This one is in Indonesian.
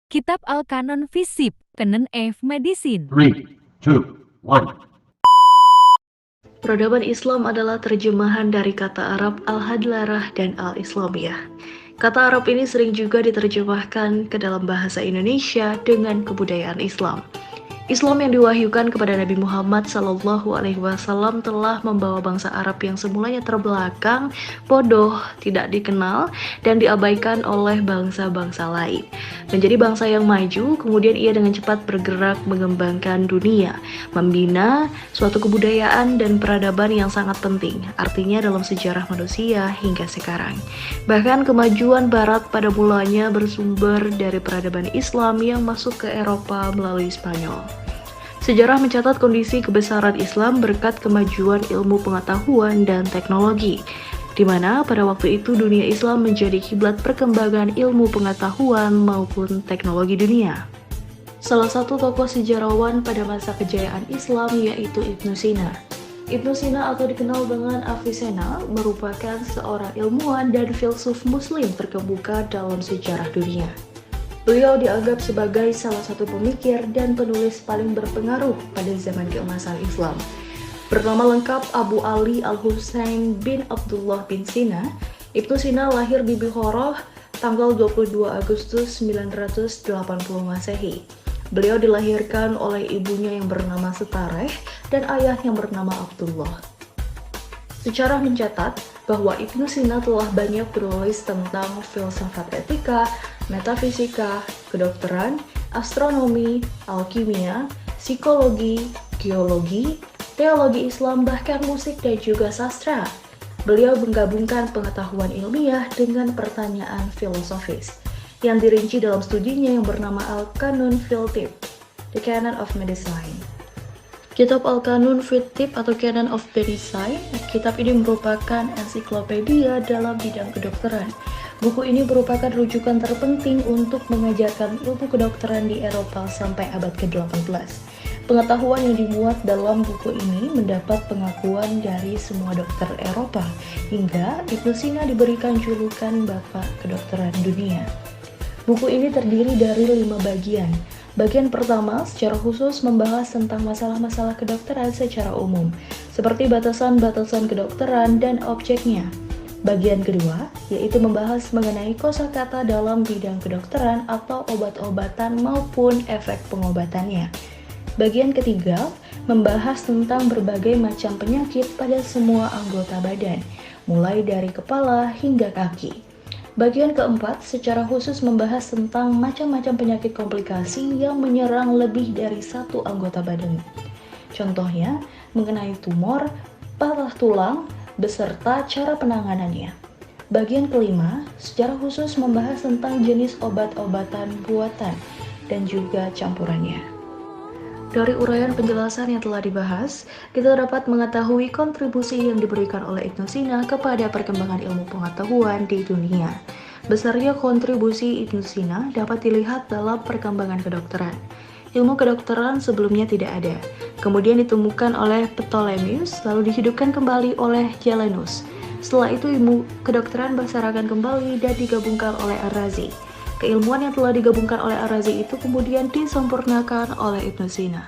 Kitab Al-Kanon Visip, Canon of Medicine. 3, 2, 1. Peradaban Islam adalah terjemahan dari kata Arab Al-Hadlarah dan Al-Islamiyah. Kata Arab ini sering juga diterjemahkan ke dalam bahasa Indonesia dengan kebudayaan Islam. Islam yang diwahyukan kepada Nabi Muhammad SAW telah membawa bangsa Arab yang semulanya terbelakang, bodoh, tidak dikenal, dan diabaikan oleh bangsa-bangsa lain. Menjadi bangsa yang maju, kemudian ia dengan cepat bergerak mengembangkan dunia, membina suatu kebudayaan dan peradaban yang sangat penting, artinya dalam sejarah manusia hingga sekarang. Bahkan kemajuan Barat pada mulanya bersumber dari peradaban Islam yang masuk ke Eropa melalui Spanyol. Sejarah mencatat kondisi kebesaran Islam berkat kemajuan ilmu pengetahuan dan teknologi, di mana pada waktu itu dunia Islam menjadi kiblat perkembangan ilmu pengetahuan maupun teknologi dunia. Salah satu tokoh sejarawan pada masa kejayaan Islam yaitu Ibnu Sina. Ibnu Sina atau dikenal dengan Avicenna merupakan seorang ilmuwan dan filsuf muslim terkemuka dalam sejarah dunia. Beliau dianggap sebagai salah satu pemikir dan penulis paling berpengaruh pada zaman keemasan Islam. Bernama lengkap Abu Ali Al-Husain bin Abdullah bin Sina, Ibnu Sina lahir di Bihoroh tanggal 22 Agustus 980 Masehi. Beliau dilahirkan oleh ibunya yang bernama Setareh dan ayahnya bernama Abdullah. Sejarah mencatat bahwa Ibnu Sina telah banyak menulis tentang filsafat etika, metafisika, kedokteran, astronomi, alkimia, psikologi, geologi, teologi Islam, bahkan musik dan juga sastra. Beliau menggabungkan pengetahuan ilmiah dengan pertanyaan filosofis yang dirinci dalam studinya yang bernama Al-Kanon fil Tibb, The Canon of Medicine. Kitab Al-Kanon fil Tibb atau Canon of Medicine, kitab ini merupakan ensiklopedia dalam bidang kedokteran. Buku ini merupakan rujukan terpenting untuk mengajarkan ilmu kedokteran di Eropa sampai abad ke-18. Pengetahuan yang dimuat dalam buku ini mendapat pengakuan dari semua dokter Eropa, hingga Ibnu Sina diberikan julukan Bapak Kedokteran Dunia. Buku ini terdiri dari 5 bagian. Bagian pertama secara khusus membahas tentang masalah-masalah kedokteran secara umum, seperti batasan-batasan kedokteran dan objeknya. Bagian kedua yaitu membahas mengenai kosakata dalam bidang kedokteran atau obat-obatan maupun efek pengobatannya. Bagian ketiga membahas tentang berbagai macam penyakit pada semua anggota badan, mulai dari kepala hingga kaki. Bagian keempat secara khusus membahas tentang macam-macam penyakit komplikasi yang menyerang lebih dari satu anggota badan. Contohnya mengenai tumor, patah tulang, beserta cara penanganannya. Bagian kelima secara khusus membahas tentang jenis obat-obatan buatan dan juga campurannya. Dari uraian penjelasan yang telah dibahas, kita dapat mengetahui kontribusi yang diberikan oleh Ibnu Sina kepada perkembangan ilmu pengetahuan di dunia. Besarnya kontribusi Ibnu Sina dapat dilihat dalam perkembangan kedokteran. Ilmu kedokteran sebelumnya tidak ada, kemudian ditemukan oleh Ptolemeus, lalu dihidupkan kembali oleh Galenus. Setelah itu ilmu kedokteran berserakan kembali dan digabungkan oleh Ar-Razi. Keilmuan yang telah digabungkan oleh Ar-Razi itu kemudian disempurnakan oleh Ibnu Sina.